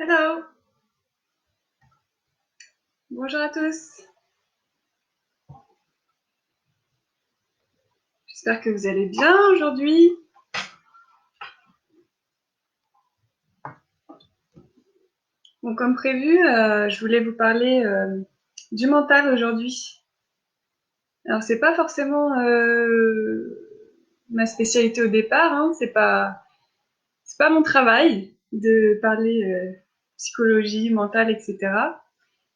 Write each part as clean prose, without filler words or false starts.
Hello, bonjour à tous. J'espère que vous allez bien aujourd'hui. Bon, comme prévu, je voulais vous parler du mental aujourd'hui. Alors, c'est pas forcément ma spécialité au départ, hein, c'est pas mon travail de parler psychologie, mentale, etc.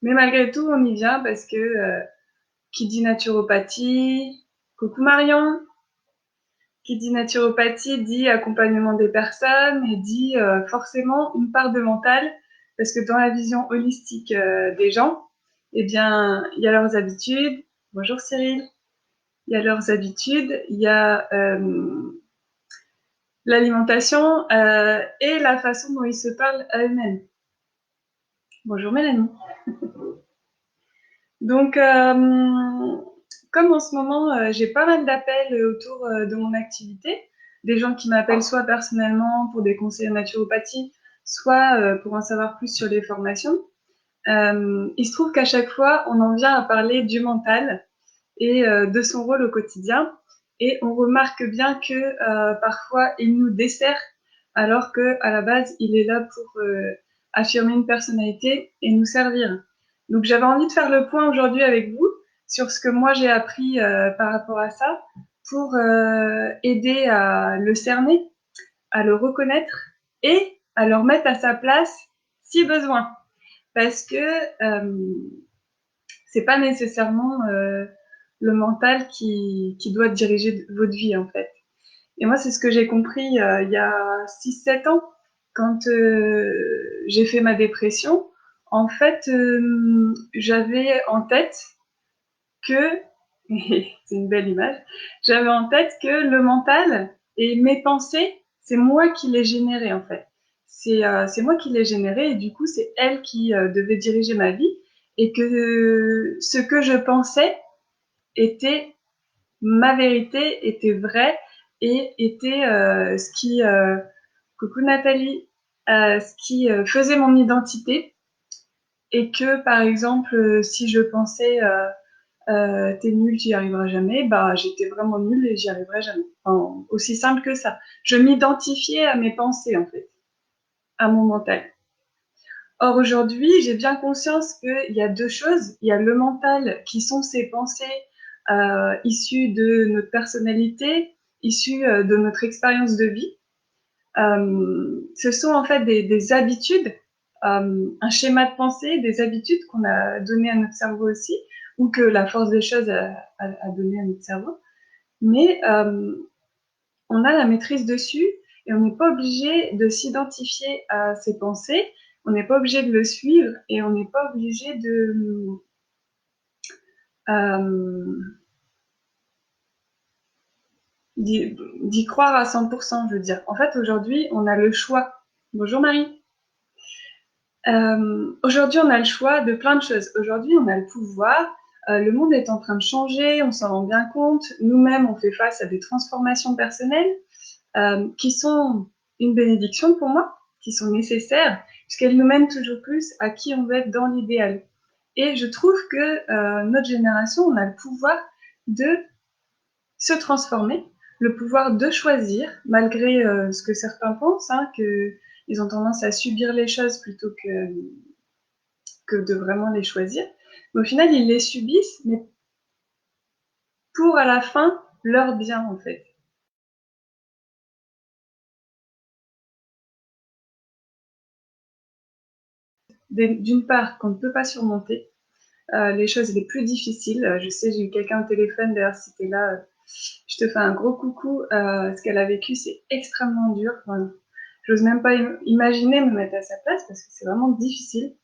Mais malgré tout, on y vient parce que qui dit naturopathie, coucou Marion, qui dit naturopathie dit accompagnement des personnes et dit forcément une part de mental, parce que dans la vision holistique des gens, eh bien, il y a leurs habitudes. Bonjour Cyril. Il y a leurs habitudes, il y a l'alimentation et la façon dont ils se parlent à eux-mêmes. Bonjour Mélanie. Donc, comme en ce moment, j'ai pas mal d'appels autour de mon activité, des gens qui m'appellent soit personnellement pour des conseils en naturopathie, soit pour en savoir plus sur les formations. Il se trouve qu'à chaque fois, on en vient à parler du mental et de son rôle au quotidien. Et on remarque bien que parfois, il nous dessert, alors que à la base, il est là pour affirmer une personnalité et nous servir. Donc, j'avais envie de faire le point aujourd'hui avec vous sur ce que moi j'ai appris par rapport à ça, pour aider à le cerner, à le reconnaître et à le remettre à sa place si besoin. Parce que c'est pas nécessairement le mental qui doit diriger votre vie en fait. Et moi, c'est ce que j'ai compris il y a 6-7 ans, quand j'ai fait ma dépression. En fait, j'avais en tête que, c'est une belle image, j'avais en tête que le mental et mes pensées, c'est moi qui les générais en fait. C'est moi qui les générais et du coup, c'est elle qui devait diriger ma vie et que ce que je pensais était ma vérité, était vrai et était ce qui, coucou Nathalie, ce qui faisait mon identité et que par exemple, si je pensais t'es nul, tu y arriveras jamais, bah j'étais vraiment nulle et j'y arriverai jamais. Enfin, aussi simple que ça. Je m'identifiais à mes pensées en fait, à mon mental. Or aujourd'hui, j'ai bien conscience qu'il y a deux choses. Il y a le mental qui sont ces pensées issues de notre personnalité, issues de notre expérience de vie. Ce sont en fait des habitudes, un schéma de pensée, des habitudes qu'on a donné à notre cerveau aussi, ou que la force des choses a donné à notre cerveau. Mais on a la maîtrise dessus et on n'est pas obligé de s'identifier à ses pensées, on n'est pas obligé de le suivre et on n'est pas obligé euh, d'y croire à 100%, je veux dire. En fait, aujourd'hui, on a le choix. Bonjour Marie. Aujourd'hui, on a le choix de plein de choses. Aujourd'hui, on a le pouvoir. Le monde est en train de changer, on s'en rend bien compte. Nous-mêmes, on fait face à des transformations personnelles qui sont une bénédiction pour moi, qui sont nécessaires, puisqu'elles nous mènent toujours plus à qui on veut être dans l'idéal. Et je trouve que notre génération, on a le pouvoir de se transformer, le pouvoir de choisir, malgré ce que certains pensent, hein, qu'ils ont tendance à subir les choses plutôt que de vraiment les choisir. Mais au final, ils les subissent, mais pour à la fin leur bien en fait. D'une part, qu'on ne peut pas surmonter, les choses les plus difficiles. Je sais, j'ai eu quelqu'un au téléphone, d'ailleurs, si t'es là, je te fais un gros coucou. Ce qu'elle a vécu, c'est extrêmement dur. Enfin, j'ose même pas imaginer me mettre à sa place parce que c'est vraiment difficile.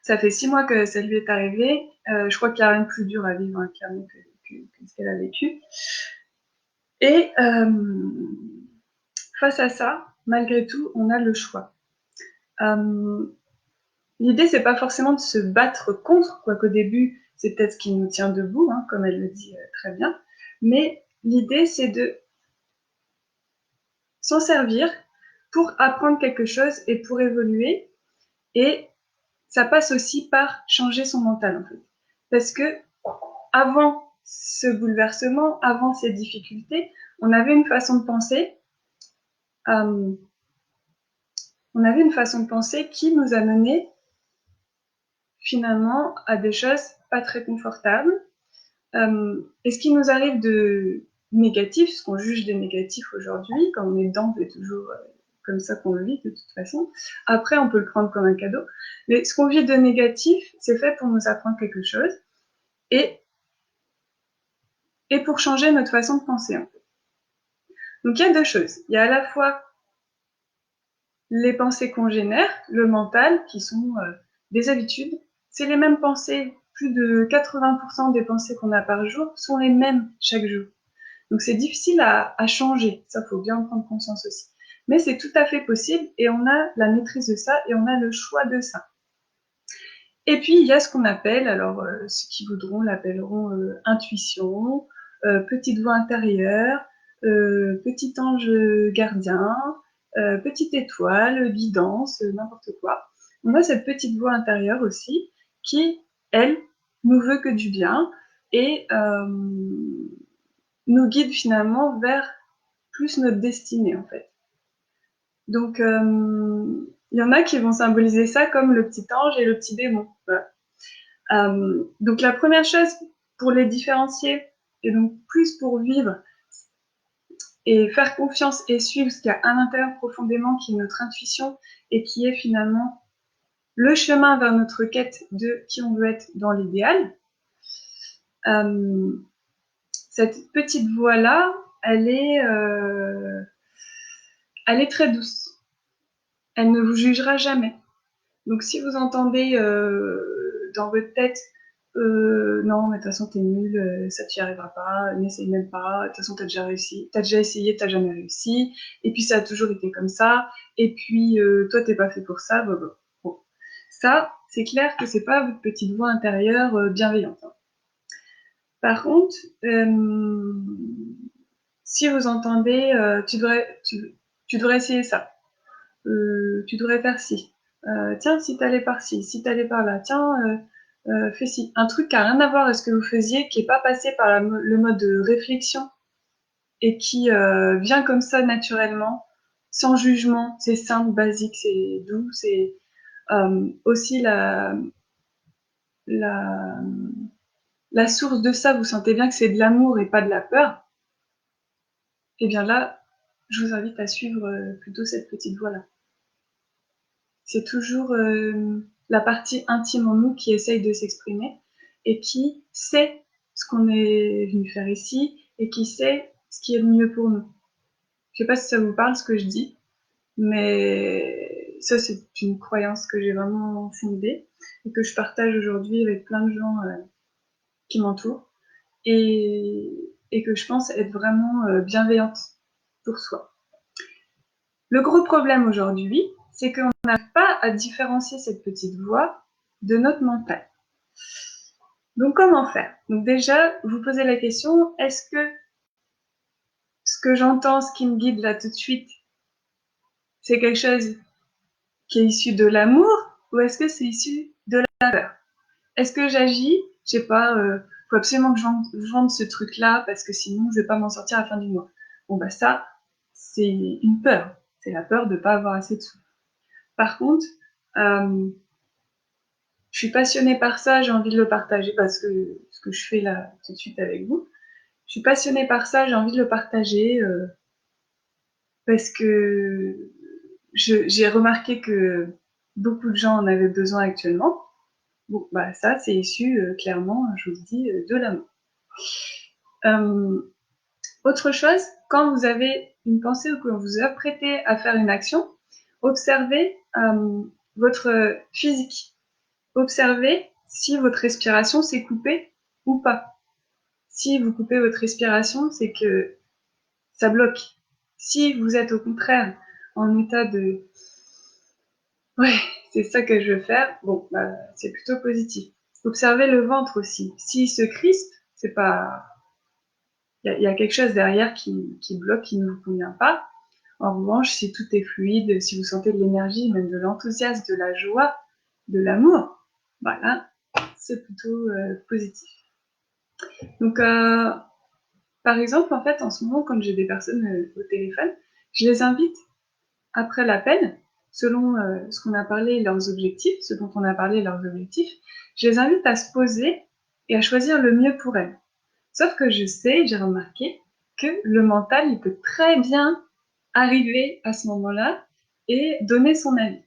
Ça fait 6 mois que ça lui est arrivé. Je crois qu'il n'y a rien de plus dur à vivre, hein, clairement, que ce qu'elle a vécu. Et face à ça, malgré tout, on a le choix. L'idée, c'est pas forcément de se battre contre, quoiqu'au début, c'est peut-être ce qui nous tient debout, hein, comme elle le dit très bien. Mais l'idée, c'est de s'en servir pour apprendre quelque chose et pour évoluer. Et ça passe aussi par changer son mental, en fait. Parce que avant ce bouleversement, avant ces difficultés, on avait une façon de penser, qui nous a mené finalement à des choses pas très confortables. Et ce qui nous arrive de négatif, ce qu'on juge de négatif aujourd'hui, quand on est dedans, c'est toujours comme ça qu'on le vit de toute façon. Après, on peut le prendre comme un cadeau. Mais ce qu'on vit de négatif, c'est fait pour nous apprendre quelque chose et, et pour changer notre façon de penser. En fait. Donc il y a deux choses. Il y a à la fois les pensées qu'on génère, le mental, qui sont des habitudes. C'est les mêmes pensées. Plus de 80% des pensées qu'on a par jour sont les mêmes chaque jour. Donc c'est difficile à changer, ça faut bien en prendre conscience aussi. Mais c'est tout à fait possible et on a la maîtrise de ça et on a le choix de ça. Et puis il y a ce qu'on appelle, alors ceux qui voudront l'appelleront intuition, petite voix intérieure, petit ange gardien, petite étoile, guidance, n'importe quoi. On a cette petite voix intérieure aussi qui, elle, nous veut que du bien et nous guide finalement vers plus notre destinée en fait. Donc il y en a qui vont symboliser ça comme le petit ange et le petit démon. Voilà. Donc la première chose pour les différencier et donc plus pour vivre et faire confiance et suivre ce qu'il y a à l'intérieur profondément qui est notre intuition et qui est finalement le chemin vers notre quête de qui on veut être dans l'idéal. Cette petite voix-là, elle est très douce. Elle ne vous jugera jamais. Donc si vous entendez dans votre tête non mais de toute façon t'es nul, ça t'y arrivera pas, n'essaye même pas, de toute façon t'as déjà essayé, t'as jamais réussi, et puis ça a toujours été comme ça, et puis toi t'es pas fait pour ça, blablabla. Bon. Ça, c'est clair que c'est pas votre petite voix intérieure bienveillante. Hein. Par contre, si vous entendez tu devrais essayer ça, tu devrais faire ci. Tiens, si t'allais par ci, si t'allais par là, tiens, fais ci. Un truc qui a rien à voir avec ce que vous faisiez, qui est pas passé par le mode de réflexion et qui vient comme ça naturellement, sans jugement. C'est simple, basique, c'est doux, c'est aussi la, la source de ça. Vous sentez bien que c'est de l'amour et pas de la peur. Et bien là, je vous invite à suivre plutôt cette petite voie-là. C'est toujours la partie intime en nous qui essaye de s'exprimer et qui sait ce qu'on est venu faire ici et qui sait ce qui est le mieux pour nous. Je sais pas si ça vous parle ce que je dis, mais ça c'est une croyance que j'ai vraiment fondée et que je partage aujourd'hui avec plein de gens qui m'entourent et que je pense être vraiment bienveillante pour soi. Le gros problème aujourd'hui, c'est qu'on n'arrive pas à différencier cette petite voix de notre mental. Donc comment faire? Donc déjà, vous posez la question, est-ce que ce que j'entends, ce qui me guide là tout de suite, c'est quelque chose qui est issu de l'amour ou est-ce que c'est issu de la peur? Est-ce que j'agis, je sais pas, faut absolument que je vende ce truc-là parce que sinon je vais pas m'en sortir à la fin du mois. Bon bah ça, c'est une peur. C'est la peur de pas avoir assez de sous. Par contre, je suis passionnée par ça, j'ai envie de le partager parce que ce que je fais là tout de suite avec vous. Je suis passionnée par ça, j'ai envie de le partager parce que j'ai remarqué que beaucoup de gens en avaient besoin actuellement. Bon, bah ça, c'est issu clairement, je vous le dis, de l'amour. Autre chose, quand vous avez une pensée ou que vous vous apprêtez à faire une action, observez votre physique. Observez si votre respiration s'est coupée ou pas. Si vous coupez votre respiration, c'est que ça bloque. Si vous êtes au contraire en état de ouais, c'est ça que je veux faire, bon, bah, c'est plutôt positif. Observez le ventre aussi. S'il se crispe, c'est pas. Il y a quelque chose derrière qui bloque, qui ne vous convient pas. En revanche, si tout est fluide, si vous sentez de l'énergie, même de l'enthousiasme, de la joie, de l'amour, bah là, c'est plutôt positif. Donc, par exemple, en fait, en ce moment, quand j'ai des personnes au téléphone, je les invite, après l'appel, selon ce qu'on a parlé, leurs objectifs, ce dont on a parlé, leurs objectifs, je les invite à se poser et à choisir le mieux pour elles. Sauf que je sais, j'ai remarqué que le mental, il peut très bien arriver à ce moment-là et donner son avis,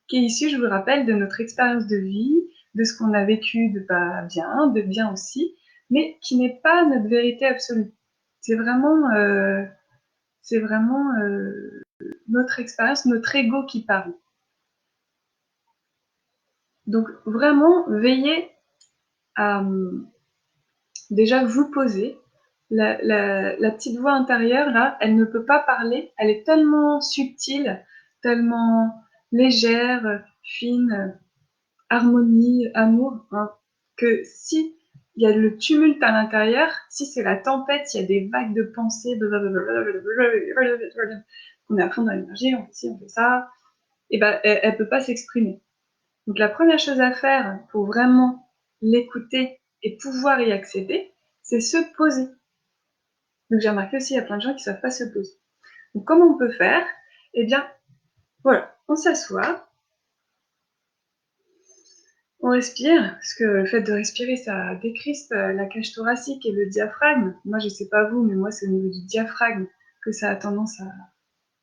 qui est issu, je vous rappelle, de notre expérience de vie, de ce qu'on a vécu de pas bien, de bien aussi, mais qui n'est pas notre vérité absolue. C'est vraiment, notre expérience, notre ego qui parle. Donc vraiment, veillez à déjà vous poser. La petite voix intérieure, là, elle ne peut pas parler. Elle est tellement subtile, tellement légère, fine, harmonie, amour, hein, que si il y a le tumulte à l'intérieur, si c'est la tempête, il y a des vagues de pensées, on est à fond dans l'énergie, on fait ci, on fait ça, et ben elle peut pas s'exprimer. Donc la première chose à faire pour vraiment l'écouter et pouvoir y accéder, c'est se poser. Donc j'ai remarqué aussi, il y a plein de gens qui savent pas se poser. Donc comment on peut faire? Eh bien, voilà, on s'assoit, on respire, parce que le fait de respirer, ça décrispe la cage thoracique et le diaphragme. Moi, je sais pas vous, mais moi, c'est au niveau du diaphragme que ça a tendance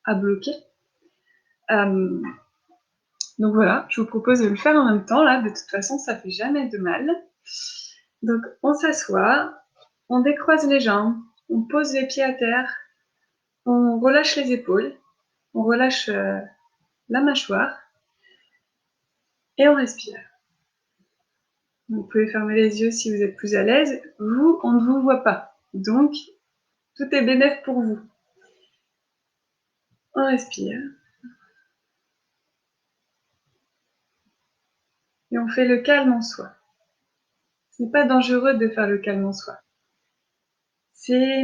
à bloquer. Euh, donc voilà, je vous propose de le faire en même temps. Là, de toute façon, ça fait jamais de mal. Donc, on s'assoit, on décroise les jambes, on pose les pieds à terre, on relâche les épaules, on relâche la mâchoire et on respire. Vous pouvez fermer les yeux si vous êtes plus à l'aise. Vous, on ne vous voit pas. Donc, tout est bénéf pour vous. On respire. Et on fait le calme en soi. Ce n'est pas dangereux de faire le calme en soi. C'est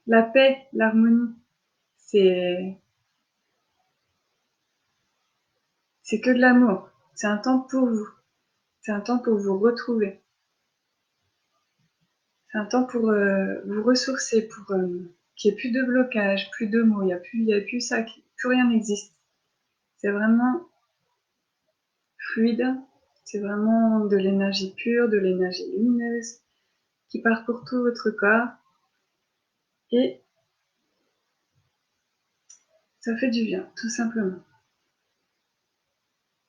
la paix, l'harmonie. C'est que de l'amour. C'est un temps pour vous. C'est un temps pour vous retrouver. C'est un temps pour vous ressourcer, pour qu'il n'y ait plus de blocage, plus de mots, il y a plus ça, plus rien n'existe. C'est vraiment fluide, c'est vraiment de l'énergie pure, de l'énergie lumineuse qui parcourt tout votre corps et ça fait du bien, tout simplement.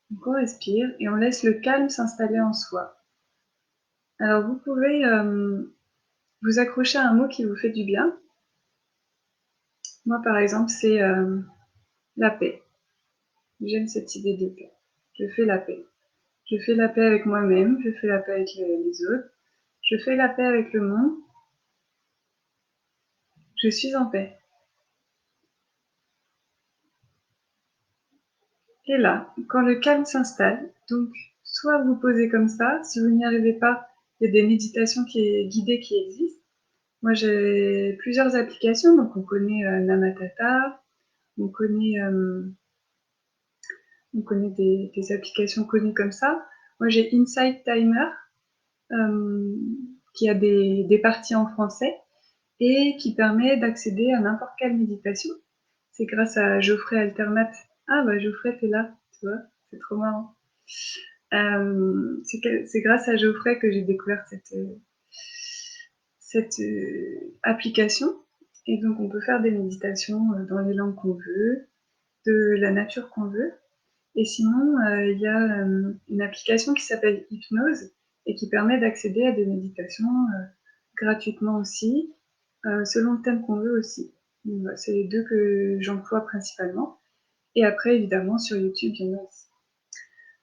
Donc on respire et on laisse le calme s'installer en soi. Alors vous pouvez vous accrocher à un mot qui vous fait du bien. Moi par exemple c'est la paix. J'aime cette idée de paix. Je fais la paix. Je fais la paix avec moi-même, je fais la paix avec les autres, je fais la paix avec le monde. Je suis en paix. Et là, quand le calme s'installe, donc soit vous posez comme ça, si vous n'y arrivez pas, il y a des méditations guidées qui existent. Moi j'ai plusieurs applications, donc on connaît Namatata, on connaît, des applications connues comme ça. Moi j'ai Insight Timer, euh, qui a des parties en français et qui permet d'accéder à n'importe quelle méditation. C'est grâce à Geoffrey Alternat. Ah bah Geoffrey, t'es là, tu vois, c'est trop marrant. C'est grâce à Geoffrey que j'ai découvert cette application. Et donc on peut faire des méditations dans les langues qu'on veut, de la nature qu'on veut. Et sinon, il y a une application qui s'appelle Hypnose et qui permet d'accéder à des méditations gratuitement aussi, selon le thème qu'on veut aussi. Voilà, c'est les deux que j'emploie principalement. Et après, évidemment, sur YouTube, il y en a aussi.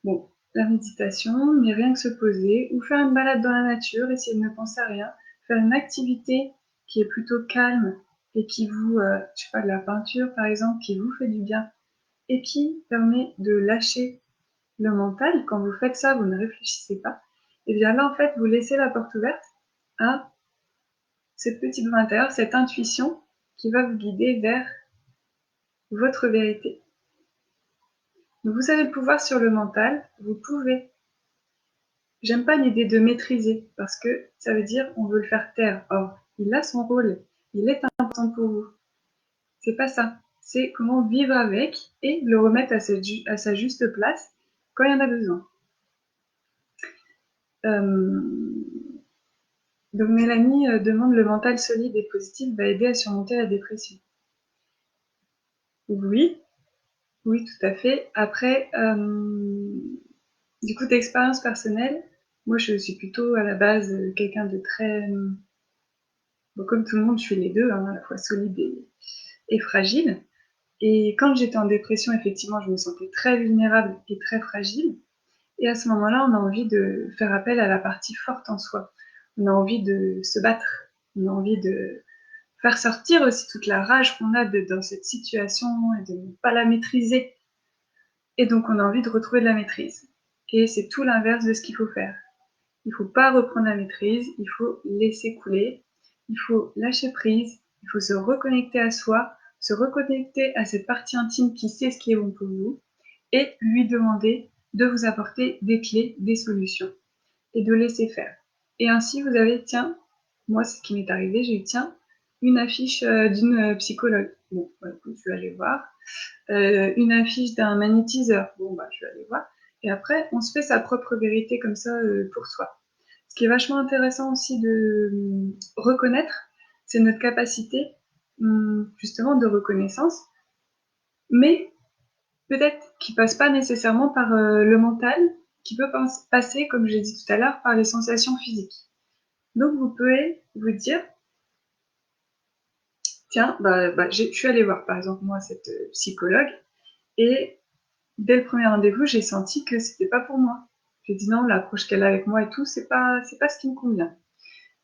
Bon, la méditation, mais rien que se poser, ou faire une balade dans la nature, essayer de ne penser à rien, faire une activité qui est plutôt calme et qui vous, je sais pas, de la peinture par exemple, qui vous fait du bien et qui permet de lâcher le mental. Quand vous faites ça, vous ne réfléchissez pas. Et bien là, en fait, vous laissez la porte ouverte à cette petite voix intérieure, cette intuition qui va vous guider vers votre vérité. Donc vous avez le pouvoir sur le mental, vous pouvez. J'aime pas l'idée de maîtriser, parce que ça veut dire on veut le faire taire. Or, il a son rôle, il est important pour vous. C'est pas ça. C'est comment vivre avec et le remettre à sa juste place quand il y en a besoin. Donc Mélanie demande le mental solide et positif va aider à surmonter la dépression. Oui, oui, tout à fait. Après, du coup, d'expérience personnelle, moi je suis plutôt à la base quelqu'un de très... Bon, comme tout le monde, je suis les deux, hein, à la fois solide et fragile. Et quand j'étais en dépression, effectivement, je me sentais très vulnérable et très fragile. Et à ce moment-là, on a envie de faire appel à la partie forte en soi. On a envie de se battre. On a envie de faire sortir aussi toute la rage qu'on a dans cette situation et de ne pas la maîtriser. Et donc, on a envie de retrouver de la maîtrise. Et c'est tout l'inverse de ce qu'il faut faire. Il ne faut pas reprendre la maîtrise, il faut laisser couler, il faut lâcher prise, il faut se reconnecter à soi, se reconnecter à cette partie intime qui sait ce qui est bon pour vous et lui demander de vous apporter des clés, des solutions et de laisser faire. Et ainsi, vous avez, tiens, moi, c'est ce qui m'est arrivé, j'ai eu, tiens, une affiche d'une psychologue. Bon, bah, écoute, je vais aller voir. Une affiche d'un magnétiseur. Bon, bah, je vais aller voir. Et après, on se fait sa propre vérité comme ça pour soi. Ce qui est vachement intéressant aussi de reconnaître, c'est notre capacité justement de reconnaissance, mais peut-être qui passe pas nécessairement par le mental, qui peut passer, comme j'ai dit tout à l'heure, par les sensations physiques. Donc vous pouvez vous dire, tiens, je suis allée voir par exemple moi cette psychologue et dès le premier rendez-vous, j'ai senti que c'était pas pour moi. J'ai dit non, l'approche qu'elle a avec moi et tout, c'est pas ce qui me convient.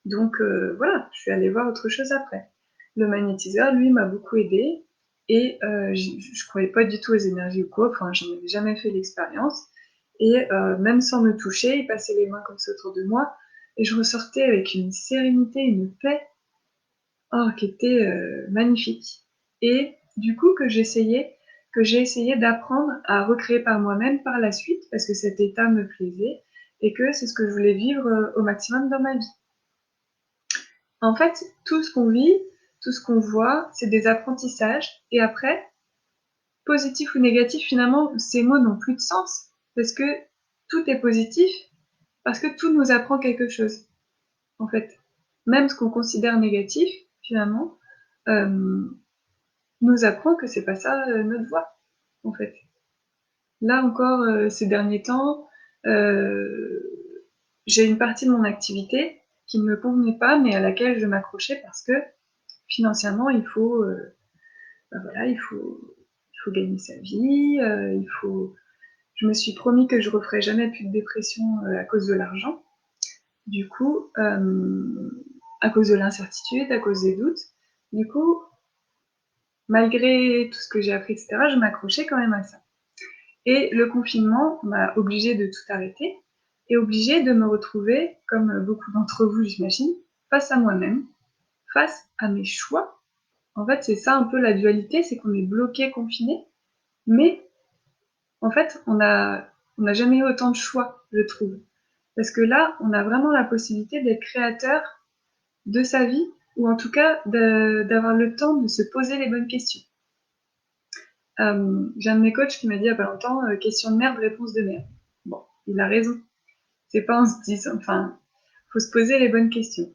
Donc voilà, je suis allée voir autre chose après. Le magnétiseur, lui, m'a beaucoup aidé et je croyais pas du tout aux énergies ou quoi, enfin, j'en avais jamais fait l'expérience. Et même sans me toucher, il passait les mains comme ça autour de moi et je ressortais avec une sérénité, une paix qui était magnifique. Et du coup, que j'ai essayé d'apprendre à recréer par moi-même par la suite parce que cet état me plaisait et que c'est ce que je voulais vivre au maximum dans ma vie. En fait, tout ce qu'on vit, tout ce qu'on voit, c'est des apprentissages. Et après, positif ou négatif, finalement, ces mots n'ont plus de sens. Parce que tout est positif, parce que tout nous apprend quelque chose. En fait, même ce qu'on considère négatif, finalement, euh, nous apprend que c'est pas ça notre voie. En fait, là encore, ces derniers temps, euh, j'ai une partie de mon activité qui ne me convenait pas, mais à laquelle je m'accrochais parce que financièrement, voilà, il faut gagner sa vie, je me suis promis que je referais jamais plus de dépression à cause de l'argent. Du coup, à cause de l'incertitude, à cause des doutes. Du coup, malgré tout ce que j'ai appris, etc., je m'accrochais quand même à ça. Et le confinement m'a obligée de tout arrêter et obligée de me retrouver, comme beaucoup d'entre vous, j'imagine, face à moi-même, face à mes choix. En fait, c'est ça un peu la dualité, c'est qu'on est bloqué, confiné, mais en fait, on n'a jamais eu autant de choix, je trouve. Parce que là, on a vraiment la possibilité d'être créateur de sa vie, ou en tout cas d'avoir le temps de se poser les bonnes questions. J'ai un de mes coachs qui m'a dit il n'y a pas longtemps, question de merde, réponse de merde. Bon, il a raison. C'est pas en se disant, enfin, faut se poser les bonnes questions.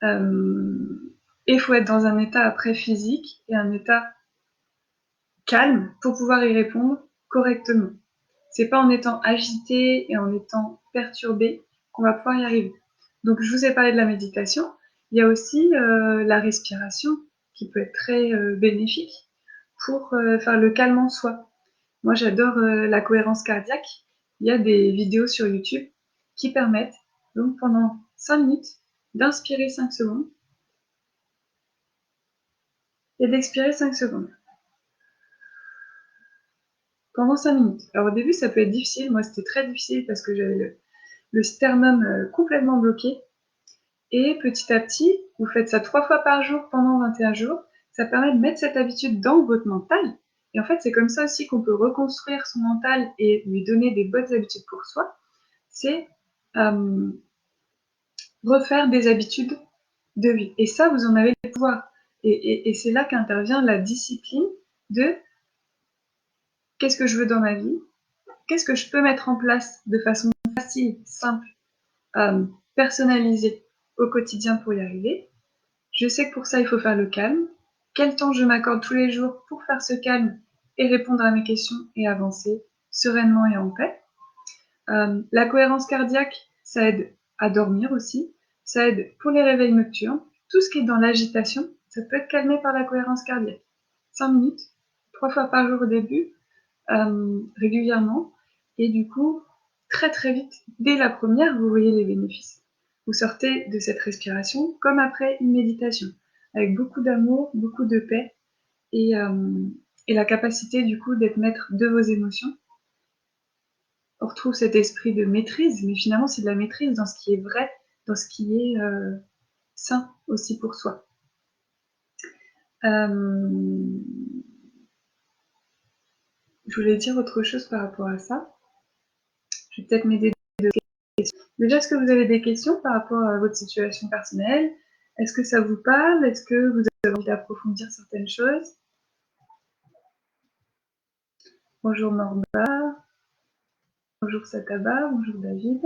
Et il faut être dans un état après physique et un état calme pour pouvoir y répondre correctement. C'est pas en étant agité et en étant perturbé qu'on va pouvoir y arriver. Donc, je vous ai parlé de la méditation. Il y a aussi la respiration qui peut être très bénéfique pour faire le calme en soi. Moi, j'adore la cohérence cardiaque. Il y a des vidéos sur YouTube qui permettent, donc pendant 5 minutes, d'inspirer 5 secondes et d'expirer 5 secondes. Pendant 5 minutes. Alors au début, ça peut être difficile. Moi, c'était très difficile parce que j'avais le sternum complètement bloqué. Et petit à petit, vous faites ça 3 fois par jour pendant 21 jours. ça permet de mettre cette habitude dans votre mental. Et en fait, c'est comme ça aussi qu'on peut reconstruire son mental et lui donner des bonnes habitudes pour soi. C'est refaire des habitudes de vie. Et ça, vous en avez le pouvoir. Et c'est là qu'intervient la discipline de qu'est-ce que je veux dans ma vie, qu'est-ce que je peux mettre en place de façon facile, simple, personnalisée au quotidien pour y arriver. Je sais que pour ça, il faut faire le calme. Quel temps je m'accorde tous les jours pour faire ce calme et répondre à mes questions et avancer sereinement et en paix. La cohérence cardiaque, ça aide à dormir aussi. Ça aide pour les réveils nocturnes. Tout ce qui est dans l'agitation, ça peut être calmé par la cohérence cardiaque. 5 minutes, 3 fois par jour au début, régulièrement. Et du coup, très très vite, dès la première, vous voyez les bénéfices. Vous sortez de cette respiration comme après une méditation, avec beaucoup d'amour, beaucoup de paix et la capacité du coup d'être maître de vos émotions. On retrouve cet esprit de maîtrise, mais finalement c'est de la maîtrise dans ce qui est vrai, dans ce qui est sain aussi pour soi. Je voulais dire autre chose par rapport à ça. Je vais peut-être m'aider de questions. Déjà, est-ce que vous avez des questions par rapport à votre situation personnelle? Est-ce que ça vous parle? Est-ce que vous avez envie d'approfondir certaines choses? Bonjour Morba, bonjour Sataba, bonjour David.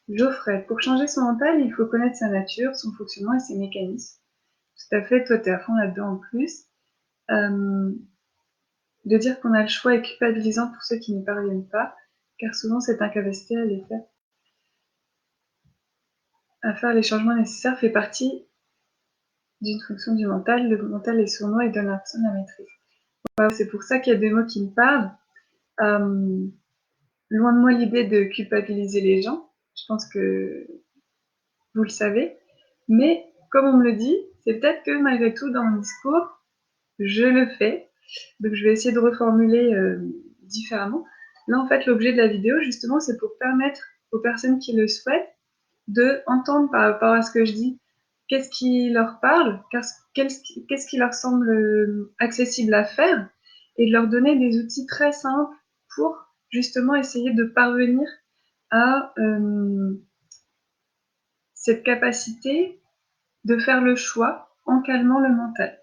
Geoffrey, pour changer son mental, il faut connaître sa nature, son fonctionnement et ses mécanismes. Tout à fait, toi t'es à fond là-dedans en plus. De dire qu'on a le choix est culpabilisant pour ceux qui n'y parviennent pas, car souvent cette incapacité à faire les changements nécessaires fait partie d'une fonction du mental. Le mental est sournois et donne à personne la maîtrise. Voilà, c'est pour ça qu'il y a des mots qui me parlent. Loin de moi l'idée de culpabiliser les gens. Je pense que vous le savez. Mais comme on me le dit, c'est peut-être que malgré tout, dans mon discours, je le fais. Donc je vais essayer de reformuler différemment. Là, en fait, l'objet de la vidéo, justement, c'est pour permettre aux personnes qui le souhaitent de entendre par rapport à ce que je dis, qu'est-ce qui leur parle, qu'est-ce qui leur semble accessible à faire, et de leur donner des outils très simples pour justement essayer de parvenir à cette capacité de faire le choix en calmant le mental.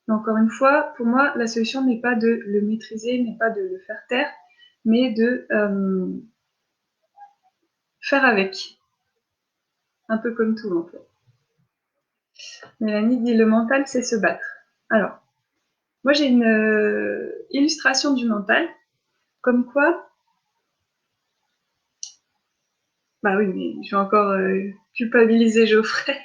Mais encore une fois, pour moi, la solution n'est pas de le maîtriser, n'est pas de le faire taire, mais de faire avec. Un peu comme tout, en fait. Mélanie dit le mental, c'est se battre. Alors, moi j'ai une illustration du mental, comme quoi, bah oui, mais je vais encore culpabiliser Geoffrey.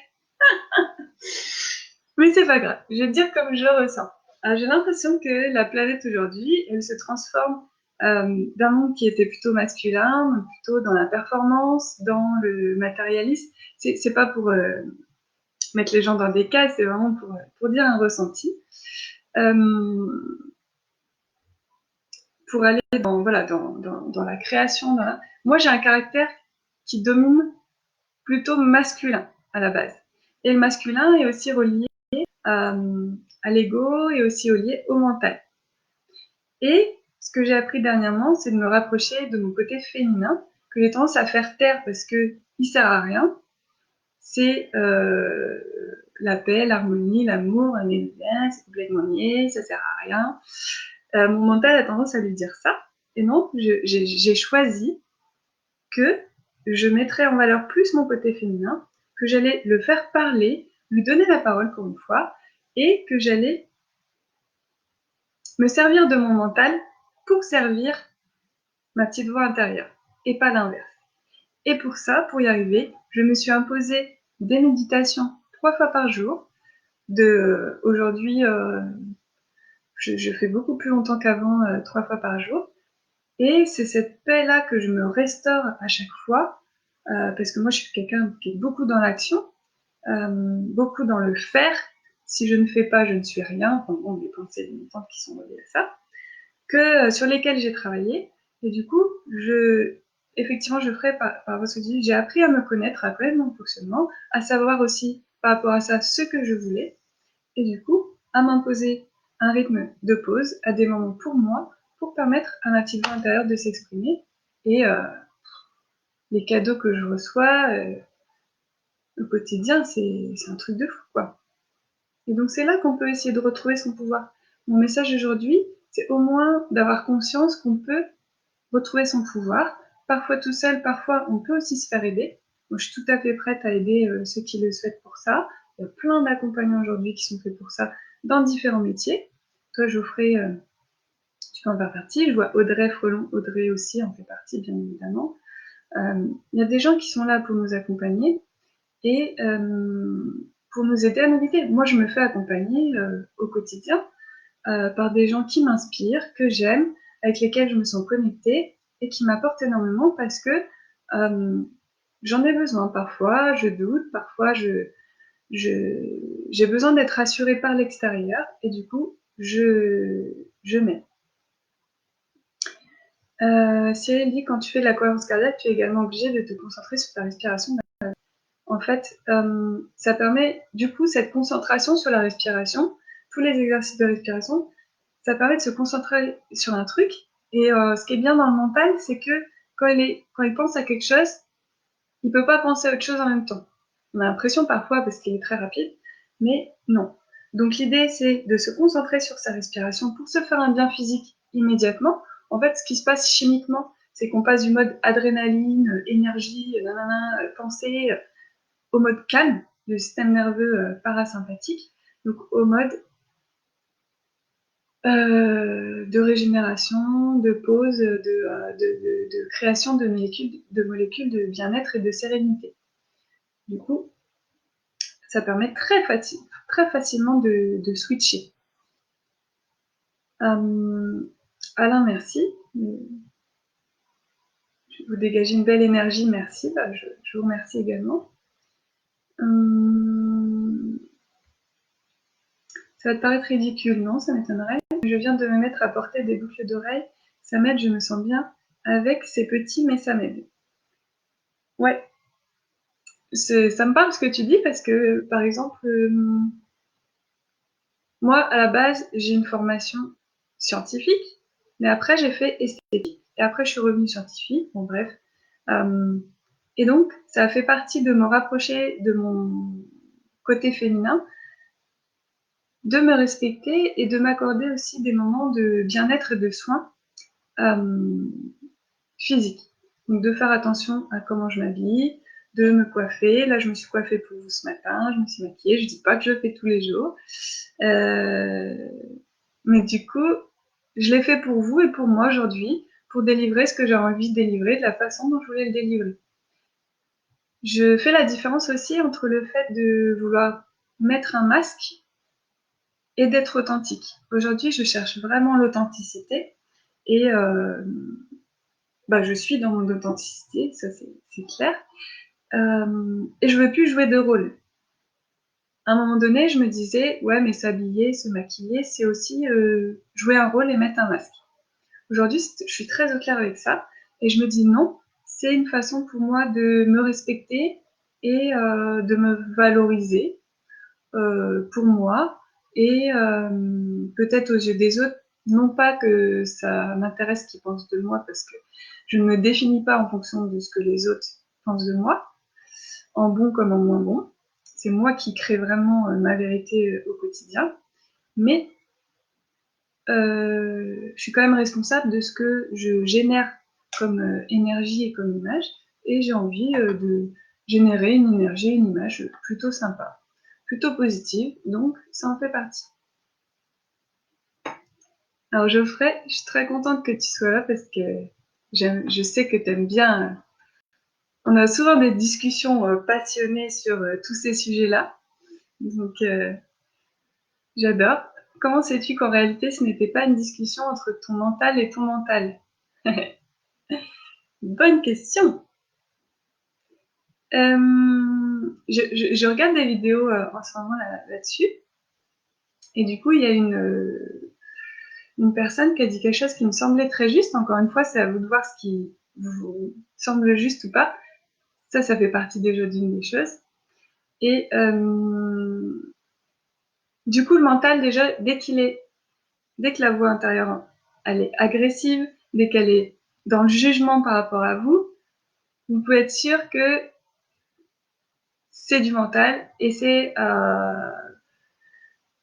Mais c'est pas grave, je vais te dire comme je le ressens. J'ai l'impression que la planète aujourd'hui, elle se transforme d'un monde qui était plutôt masculin, plutôt dans la performance, dans le matérialisme. C'est pas pour mettre les gens dans des cases, c'est vraiment pour dire un ressenti. Pour aller voilà, dans la création. Moi, j'ai un caractère qui domine plutôt masculin à la base. Et le masculin est aussi relié à l'ego et aussi relié au mental. Et ce que j'ai appris dernièrement, c'est de me rapprocher de mon côté féminin, que j'ai tendance à faire taire parce qu'il ne sert à rien. C'est la paix, l'harmonie, l'amour, on est bien, c'est complètement niais, ça sert à rien. Mon mental a tendance à lui dire ça. Et non, j'ai choisi que je mettrais en valeur plus mon côté féminin, que j'allais le faire parler, lui donner la parole pour une fois, et que j'allais me servir de mon mental pour servir ma petite voix intérieure, et pas l'inverse. Et pour ça, pour y arriver, je me suis imposé des méditations 3 fois par jour. Aujourd'hui, je fais beaucoup plus longtemps qu'avant, 3 fois par jour. Et c'est cette paix-là que je me restaure à chaque fois, parce que moi je suis quelqu'un qui est beaucoup dans l'action, beaucoup dans le faire. Si je ne fais pas, je ne suis rien. Enfin bon, des pensées limitantes qui sont reliées à ça, que sur lesquelles j'ai travaillé. Et du coup, effectivement, je ferai par rapport à ce que tu dis, j'ai appris à me connaître, à connaître mon fonctionnement, à savoir aussi par rapport à ça ce que je voulais, et du coup, à m'imposer un rythme de pause, à des moments pour moi, pour permettre à ma petite voix intérieure de s'exprimer. Et les cadeaux que je reçois au quotidien, c'est un truc de fou, quoi. Et donc c'est là qu'on peut essayer de retrouver son pouvoir. Mon message aujourd'hui, c'est au moins d'avoir conscience qu'on peut retrouver son pouvoir, parfois tout seul, parfois on peut aussi se faire aider. Moi, je suis tout à fait prête à aider ceux qui le souhaitent pour ça. Il y a plein d'accompagnants aujourd'hui qui sont faits pour ça dans différents métiers. Toi, Geoffrey, tu peux en faire partie. Je vois Audrey Frelon, Audrey aussi en fait partie, bien évidemment. Il y a des gens qui sont là pour nous accompagner et pour nous aider à naviguer. Moi, je me fais accompagner au quotidien par des gens qui m'inspirent, que j'aime, avec lesquels je me sens connectée et qui m'apportent énormément parce que j'en ai besoin. Parfois, je doute, parfois, j'ai besoin d'être rassurée par l'extérieur et du coup, je m'aide. Cyril dit quand tu fais de la cohérence cardiaque, tu es également obligé de te concentrer sur ta respiration. En fait, ça permet du coup cette concentration sur la respiration, tous les exercices de respiration, ça permet de se concentrer sur un truc. Et ce qui est bien dans le mental, c'est que quand il pense à quelque chose, il peut pas penser à autre chose en même temps. On a l'impression parfois parce qu'il est très rapide, mais non. Donc l'idée, c'est de se concentrer sur sa respiration pour se faire un bien physique immédiatement. En fait, ce qui se passe chimiquement, c'est qu'on passe du mode adrénaline, énergie, nanana, pensée, au mode calme, du système nerveux parasympathique, donc au mode de régénération, de pause, de création de molécules de bien-être et de sérénité. Du coup, ça permet très facilement de switcher. Alain, merci. Vous dégagez une belle énergie, merci. Bah, je vous remercie également. Ça va te paraître ridicule, non? Ça m'étonnerait. Je viens de me mettre à porter des boucles d'oreilles. Ça m'aide, je me sens bien avec ces petits, mais ça m'aide. Ouais, ça me parle ce que tu dis parce que, par exemple, moi, à la base, j'ai une formation scientifique, mais après, j'ai fait esthétique. Et après, je suis revenue scientifique. Bon, bref. Et donc, ça a fait partie de me rapprocher de mon côté féminin, de me respecter et de m'accorder aussi des moments de bien-être et de soins physiques. Donc, de faire attention à comment je m'habille, de me coiffer. Là, je me suis coiffée pour vous ce matin, je me suis maquillée. Je dis pas que je le fais tous les jours. Mais du coup, je l'ai fait pour vous et pour moi aujourd'hui, pour délivrer ce que j'ai envie de délivrer de la façon dont je voulais le délivrer. Je fais la différence aussi entre le fait de vouloir mettre un masque et d'être authentique. Aujourd'hui, je cherche vraiment l'authenticité et je suis dans mon authenticité, ça c'est clair. Et je veux plus jouer de rôle. À un moment donné, je me disais, ouais, mais s'habiller, se maquiller, c'est aussi jouer un rôle et mettre un masque. Aujourd'hui, je suis très au clair avec ça et je me dis non, c'est une façon pour moi de me respecter et de me valoriser pour moi et peut-être aux yeux des autres, non pas que ça m'intéresse ce qu'ils pensent de moi parce que je ne me définis pas en fonction de ce que les autres pensent de moi, en bon comme en moins bon. C'est moi qui crée vraiment ma vérité au quotidien, mais je suis quand même responsable de ce que je génère comme énergie et comme image, et j'ai envie de générer une énergie, une image plutôt sympa, plutôt positive, donc ça en fait partie. Alors Geoffrey, je suis très contente que tu sois là parce que je sais que tu aimes bien. On a souvent des discussions passionnées sur tous ces sujets-là, donc j'adore. Comment sais-tu qu'en réalité ce n'était pas une discussion entre ton mental et ton mental? Bonne question. Je regarde des vidéos en ce moment là-dessus, et du coup, il y a une personne qui a dit quelque chose qui me semblait très juste. Encore une fois, c'est à vous de voir ce semble juste ou pas. Ça fait partie déjà d'une des choses. Et du coup, le mental, déjà, dès que la voix intérieure, elle est agressive, dès qu'elle est dans le jugement par rapport à vous, vous pouvez être sûr que c'est du mental et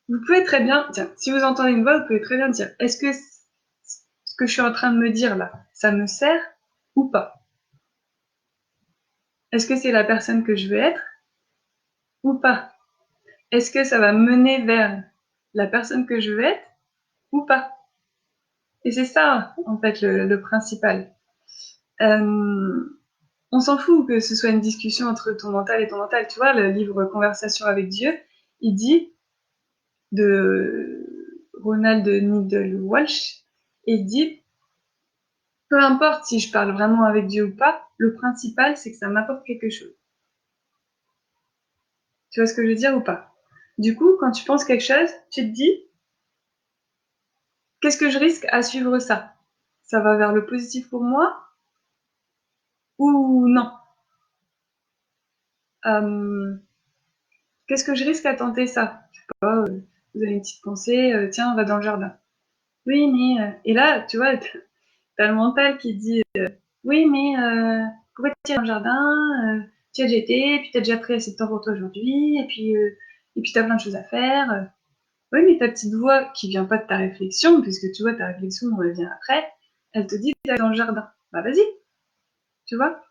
vous pouvez très bien, tiens, si vous entendez une voix, vous pouvez très bien dire, est-ce que ce que je suis en train de me dire là, ça me sert ou pas? Est-ce que c'est la personne que je veux être ou pas? Est-ce que ça va mener vers la personne que je veux être ou pas? Et c'est ça, en fait, le principal. On s'en fout que ce soit une discussion entre ton mental et ton mental. Tu vois, le livre Conversation avec Dieu, il dit, de Ronald Needle Walsh, il dit, peu importe si je parle vraiment avec Dieu ou pas, le principal, c'est que ça m'apporte quelque chose. Tu vois ce que je veux dire ou pas? Du coup, quand tu penses quelque chose, tu te dis, qu'est-ce que je risque à suivre ça? Ça va vers le positif pour moi ou non? Qu'est-ce que je risque à tenter ça? Je sais pas, vous avez une petite pensée, tiens, on va dans le jardin. Oui, mais... Et là, tu vois, t'as le mental qui dit, oui, mais pourquoi tu es dans le jardin? Tu as déjà été, puis tu as déjà pris assez de temps pour toi aujourd'hui, et puis tu as plein de choses à faire. Oui, mais ta petite voix qui vient pas de ta réflexion, puisque tu vois, ta réflexion revient après, elle te dit d'aller dans le jardin. Bah vas-y, tu vois.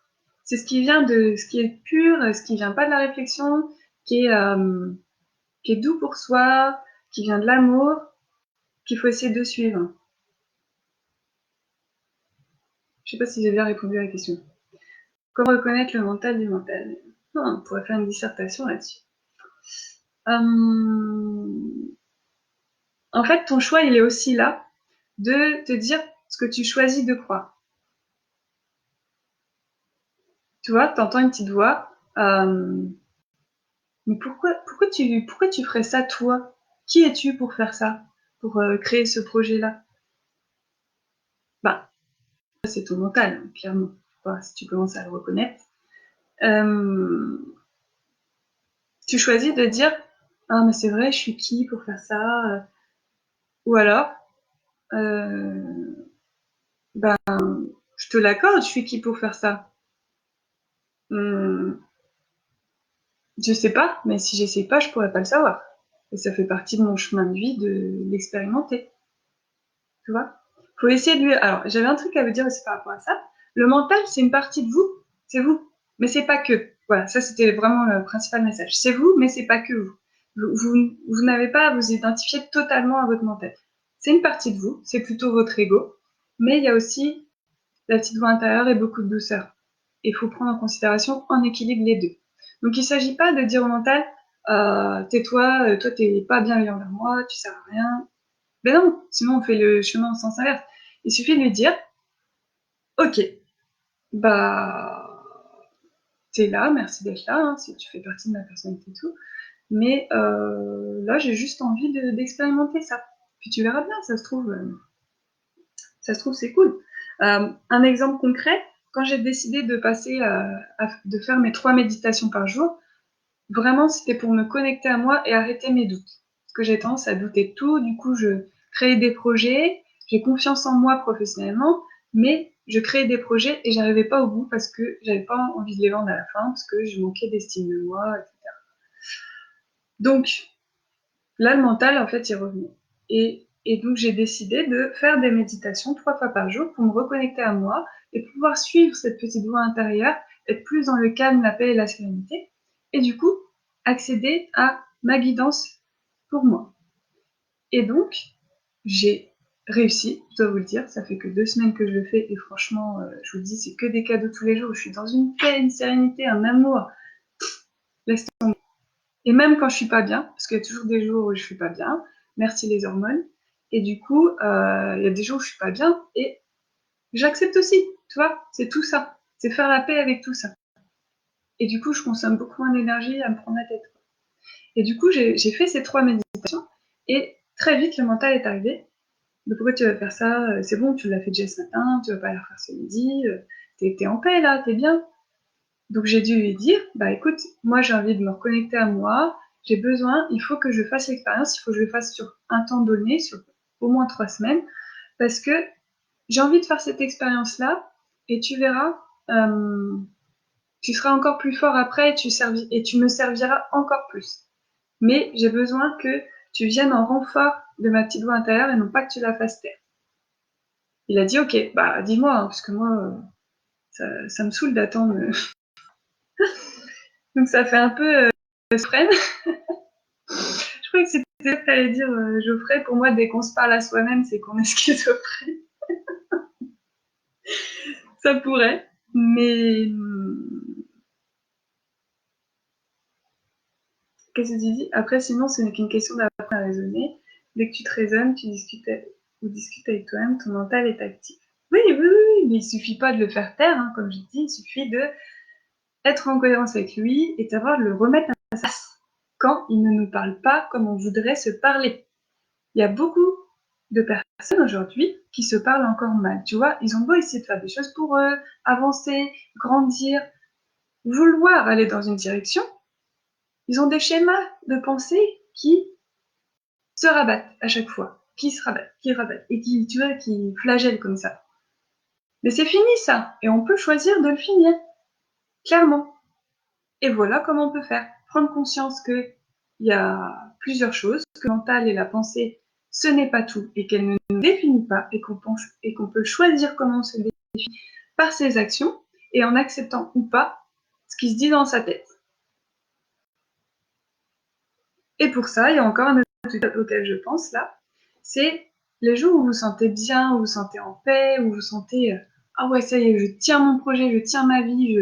C'est ce qui est pur, ce qui vient pas de la réflexion, qui est, euh, qui est doux pour soi, qui vient de l'amour, qu'il faut essayer de suivre. Je sais pas si j'ai bien répondu à la question. Comment reconnaître le mental du mental? On pourrait faire une dissertation là-dessus. En fait, ton choix, il est aussi là de te dire ce que tu choisis de croire. Tu vois, t'entends une petite voix. Mais pourquoi tu ferais ça toi? Qui es-tu pour faire ça? Pour créer ce projet-là? Bah, c'est ton mental, hein, clairement. Enfin, si tu commences à le reconnaître. Euh, Tu choisis de dire, ah mais c'est vrai, je suis qui pour faire ça? Ou alors, euh, ben, je te l'accorde, je suis qui pour faire ça? Hum, je sais pas, mais si j'essaie pas, je pourrais pas le savoir. Et ça fait partie de mon chemin de vie de l'expérimenter. Tu vois? Faut essayer de lui. Alors, j'avais un truc à vous dire aussi par rapport à ça. Le mental, c'est une partie de vous, c'est vous, mais c'est pas que. Voilà, ça c'était vraiment le principal message. C'est vous, mais c'est pas que vous. Vous n'avez pas à vous identifier totalement à votre mental. C'est une partie de vous, c'est plutôt votre ego, mais il y a aussi la petite voix intérieure et beaucoup de douceur. Il faut prendre en considération en équilibre les deux. Donc il ne s'agit pas de dire au mental, tais-toi, toi t'es pas bienveillant vers moi, tu sers à rien. Ben non, sinon on fait le chemin en sens inverse. Il suffit de lui dire, ok, bah t'es là, merci d'être là, hein, si tu fais partie de ma personnalité et tout, mais là j'ai juste envie d'expérimenter ça. Puis tu verras bien, ça se trouve c'est cool. Un exemple concret, quand j'ai décidé de passer de faire mes 3 méditations par jour, vraiment c'était pour me connecter à moi et arrêter mes doutes. Parce que j'ai tendance à douter de tout, du coup je créais des projets, j'ai confiance en moi professionnellement, mais je créais des projets et j'arrivais pas au bout parce que j'avais pas envie de les vendre à la fin, parce que je manquais d'estime de moi, etc. Donc là, le mental, en fait, il revenait. Et donc, j'ai décidé de faire des méditations 3 fois par jour pour me reconnecter à moi et pouvoir suivre cette petite voix intérieure, être plus dans le calme, la paix et la sérénité. Et du coup, accéder à ma guidance pour moi. Et donc, j'ai réussi, je dois vous le dire. Ça fait que 2 semaines que je le fais et franchement, je vous le dis, c'est que des cadeaux tous les jours. Je suis dans une paix, une sérénité, un amour. Laisse tomber. Et même quand je suis pas bien, parce qu'il y a toujours des jours où je suis pas bien, merci les hormones. Et du coup, il y a des jours où je suis pas bien et j'accepte aussi, tu vois, c'est tout ça. C'est faire la paix avec tout ça. Et du coup, je consomme beaucoup moins d'énergie à me prendre la tête. Et du coup, j'ai fait ces 3 méditations et très vite, le mental est arrivé. Mais pourquoi tu vas faire ça? C'est bon, tu l'as fait déjà ce matin, tu vas pas la faire ce midi. t'es en paix là, t'es bien. Donc j'ai dû lui dire, bah écoute, moi j'ai envie de me reconnecter à moi, j'ai besoin, il faut que je fasse l'expérience, il faut que je le fasse sur un temps donné, sur au moins 3 semaines, parce que j'ai envie de faire cette expérience-là, et tu verras, tu seras encore plus fort après, et tu me serviras encore plus. Mais j'ai besoin que tu viennes en renfort de ma petite voix intérieure et non pas que tu la fasses taire. Il a dit ok, bah dis-moi, hein, parce que moi, ça me saoule d'attendre. Donc ça fait un peu freine. Je crois que c'était ça que t'allais dire, Geoffrey. Pour moi, dès qu'on se parle à soi-même, c'est qu'on est schizophrène. Ça pourrait, mais qu'est-ce que tu dis? Après, sinon, ce n'est qu'une question d'apprendre à raisonner. Dès que tu te raisonnes, ou discutes avec toi-même, ton mental est actif. Oui, oui, oui, oui, mais il suffit pas de le faire taire, hein, comme je dis, il suffit de être en cohérence avec lui et savoir le remettre à sa place quand il ne nous parle pas comme on voudrait se parler. Il y a beaucoup de personnes aujourd'hui qui se parlent encore mal. Tu vois, ils ont beau essayer de faire des choses pour eux, avancer, grandir, vouloir aller dans une direction, ils ont des schémas de pensée qui se rabattent à chaque fois, qui rabattent, et qui, tu vois, qui flagellent comme ça. Mais c'est fini ça, et on peut choisir de le finir, clairement. Et voilà comment on peut faire. Prendre conscience qu'il y a plusieurs choses, que le mental et la pensée, ce n'est pas tout, et qu'elle ne nous définit pas, et qu'on peut choisir comment on se définit par ses actions, et en acceptant ou pas ce qui se dit dans sa tête. Et pour ça, il y a encore un autre truc auquel je pense là, c'est les jours où vous vous sentez bien, où vous vous sentez en paix, où vous vous sentez ah ouais, ça y est, je tiens mon projet, je tiens ma vie,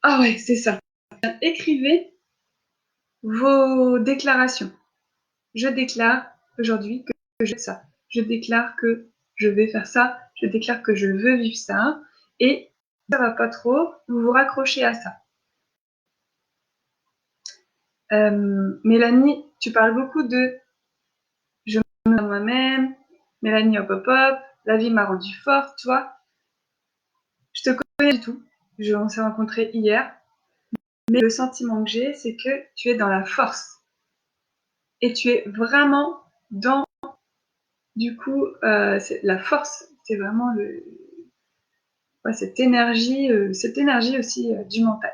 ah ouais, c'est ça. Écrivez vos déclarations. Je déclare aujourd'hui que je fais ça. Je déclare que je vais faire ça. Je déclare que je veux vivre ça. Et ça va pas trop, vous vous raccrochez à ça. Mélanie, tu parles beaucoup de je me à moi-même. Mélanie, hop, hop, hop. La vie m'a rendue forte, tu vois. Je te connais du tout. On s'est rencontrés hier. Mais le sentiment que j'ai, c'est que tu es dans la force. Et tu es vraiment dans, du coup, la force. C'est vraiment ouais, cette énergie aussi du mental.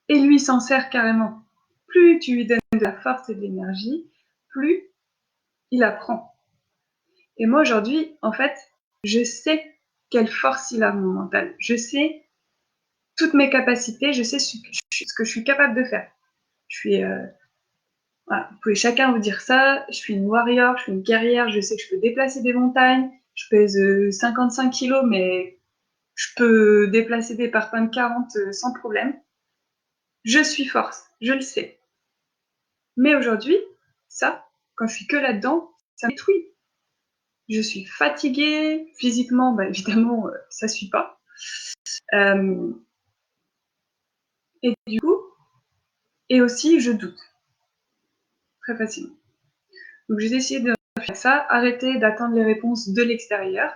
Et lui s'en sert carrément. Plus tu lui donnes de la force et de l'énergie, plus il apprend. Et moi aujourd'hui, en fait, je sais quelle force il a mon mental. Je sais toutes mes capacités, je sais ce que je suis capable de faire. Je suis, voilà, vous pouvez chacun vous dire ça. Je suis une warrior, je suis une guerrière. Je sais que je peux déplacer des montagnes. Je pèse 55 kilos, mais je peux déplacer des parpaings de 40 sans problème. Je suis force, je le sais. Mais aujourd'hui, ça, quand je suis que là-dedans, ça me détruit. Je suis fatiguée, physiquement, bah, évidemment, ça suit pas. Euh, et du coup, et aussi, je doute très facilement. Donc j'ai décidé de faire ça, arrêter d'attendre les réponses de l'extérieur,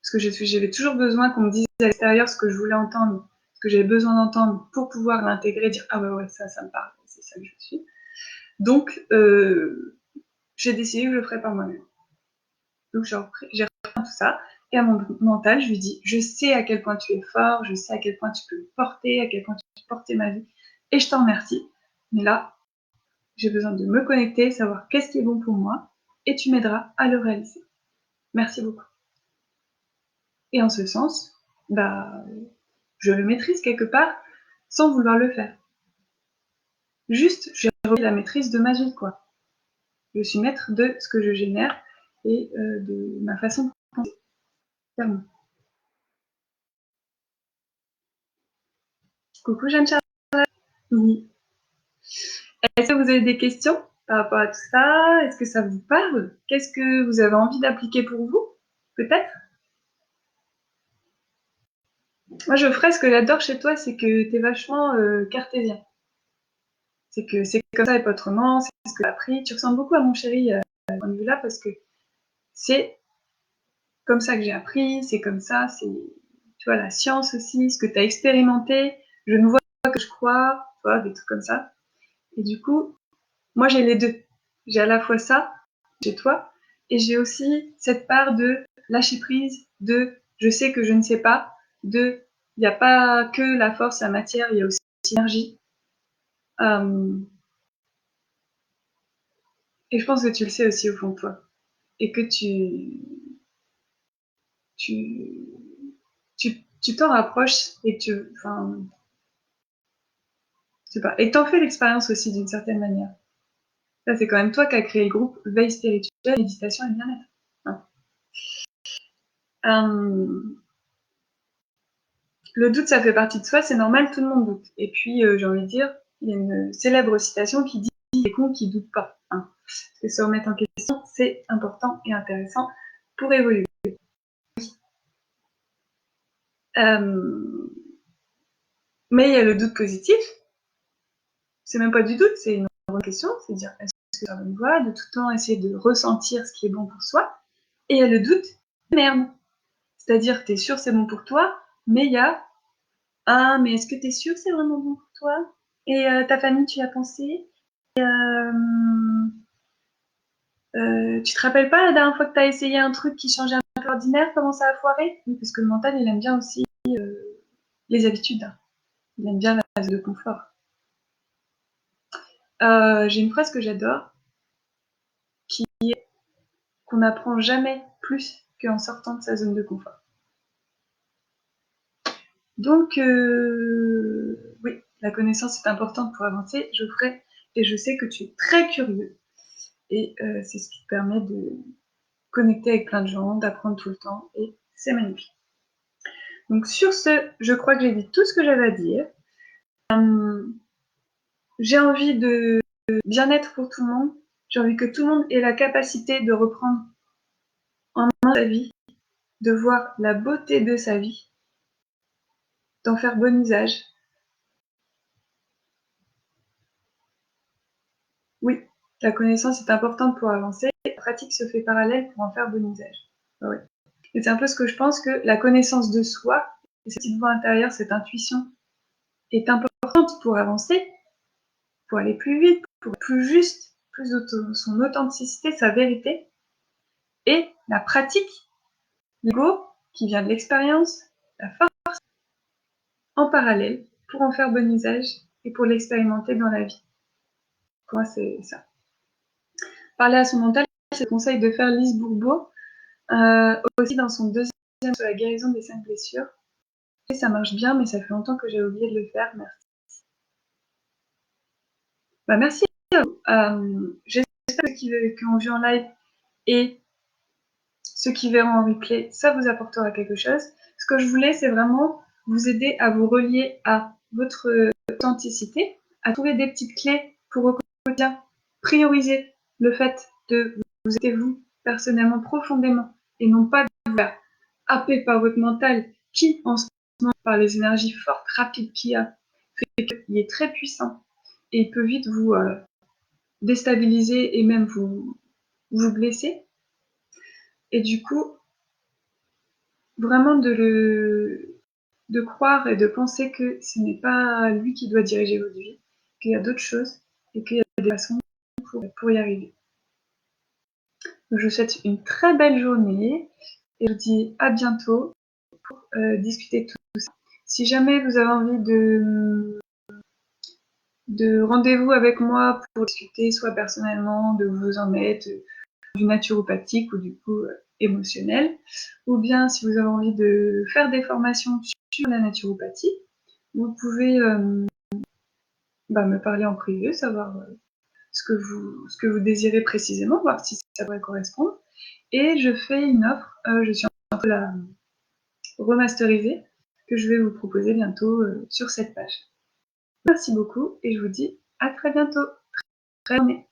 parce que j'avais toujours besoin qu'on me dise à l'extérieur ce que je voulais entendre, ce que j'avais besoin d'entendre pour pouvoir l'intégrer, dire ah ouais, ça me parle, c'est ça que je suis. Donc j'ai décidé que je le ferais par moi-même. Donc j'ai repris tout ça, et à mon mental, je lui dis, je sais à quel point tu es fort, je sais à quel point tu peux me porter, à quel point tu peux porter ma vie, et je t'en remercie. Mais là, j'ai besoin de me connecter, savoir qu'est-ce qui est bon pour moi, et tu m'aideras à le réaliser. Merci beaucoup. Et en ce sens, bah, je le maîtrise quelque part sans vouloir le faire. Juste, j'ai repris la maîtrise de ma vie, quoi. Je suis maître de ce que je génère et de ma façon de penser. Clairement. Coucou Jeanne-Charles. Oui. Est-ce que vous avez des questions par rapport à tout ça? Est-ce que ça vous parle? Qu'est-ce que vous avez envie d'appliquer pour vous? Peut-être? Moi, je ferais ce que j'adore chez toi, c'est que t'es vachement cartésien. C'est que c'est comme ça et pas autrement, c'est ce que j'ai appris. Tu ressembles beaucoup à mon chéri à ce point de vue-là parce que c'est comme ça que j'ai appris, c'est comme ça, c'est, tu vois, la science aussi, ce que tu as expérimenté, je ne vois pas que je crois, tu vois, des trucs comme ça. Et du coup, moi j'ai les deux. J'ai à la fois ça, chez toi, et j'ai aussi cette part de lâcher prise, de je sais que je ne sais pas, de il n'y a pas que la force, la matière, il y a aussi l'énergie. Euh, et je pense que tu le sais aussi au fond de toi. Et que tu, tu t'en rapproches et enfin, je sais pas, et t'en fais l'expérience aussi d'une certaine manière. Là, c'est quand même toi qui as créé le groupe Veille spirituelle, méditation et bien-être. Hein. Euh, le doute, ça fait partie de soi, c'est normal, tout le monde doute. Et puis, j'ai envie de dire, il y a une célèbre citation qui dit les cons qui doutent pas. Hein. Parce que se remettre en question, c'est important et intéressant pour évoluer. Euh, mais il y a le doute positif, c'est même pas du doute, c'est une bonne question, c'est dire est-ce que c'est la bonne voie, de tout le temps essayer de ressentir ce qui est bon pour soi. Et il y a le doute, merde. C'est-à-dire, t'es sûr c'est bon pour toi, mais il y a ah, mais est-ce que t'es sûr c'est vraiment bon pour toi? Et ta famille, tu y as pensé? Tu te rappelles pas la dernière fois que t'as essayé un truc qui changeait un peu ordinaire, comment ça a foiré? Oui, parce que le mental, il aime bien aussi les habitudes. Il aime bien la zone de confort. J'ai une phrase que j'adore, qui est qu'on n'apprend jamais plus qu'en sortant de sa zone de confort. Donc, oui, la connaissance est importante pour avancer, Geoffrey, et je sais que tu es très curieux. Et c'est ce qui te permet de connecter avec plein de gens, d'apprendre tout le temps, et c'est magnifique. Donc sur ce, je crois que j'ai dit tout ce que j'avais à dire. J'ai envie de bien-être pour tout le monde. J'ai envie que tout le monde ait la capacité de reprendre en main sa vie, de voir la beauté de sa vie, d'en faire bon usage. Oui, la connaissance est importante pour avancer, la pratique se fait parallèle pour en faire bon usage. Oui. Et c'est un peu ce que je pense que la connaissance de soi, cette petite voix intérieure, cette intuition, est importante pour avancer, pour aller plus vite, pour être plus juste, plus son authenticité, sa vérité. Et la pratique, l'ego, qui vient de l'expérience, la force, en parallèle, pour en faire bon usage et pour l'expérimenter dans la vie. Pour moi, c'est ça. Parler à son mental, c'est le conseil de faire Lise Bourbeau, aussi dans son deuxième sur la guérison des 5 blessures. Et ça marche bien, mais ça fait longtemps que j'ai oublié de le faire. Merci. Bah, merci à vous. J'espère que ceux qui ont vu en live et ceux qui verront en replay, ça vous apportera quelque chose. Ce que je voulais, c'est vraiment vous aider à vous relier à votre authenticité, à trouver des petites clés pour au quotidien prioriser le fait de vous aider vous personnellement, profondément, et non pas de vous faire happer par votre mental qui, en ce moment, par les énergies fortes, rapides qu'il y a, fait qu'il est très puissant et il peut vite vous déstabiliser et même vous blesser. Et du coup, vraiment de croire et de penser que ce n'est pas lui qui doit diriger votre vie, qu'il y a d'autres choses et qu'il y a des façons pour y arriver. Donc, je vous souhaite une très belle journée et je vous dis à bientôt pour discuter de tout ça. Si jamais vous avez envie de rendez-vous avec moi pour discuter, soit personnellement, de vous en être, du naturopathique ou du coup émotionnel, ou bien si vous avez envie de faire des formations sur la naturopathie, vous pouvez me parler en privé, savoir ce que vous désirez précisément, voir si ça pourrait correspondre. Et je fais une offre, je suis en train de la remasteriser, que je vais vous proposer bientôt sur cette page. Merci beaucoup et je vous dis à très bientôt. Très bonne journée.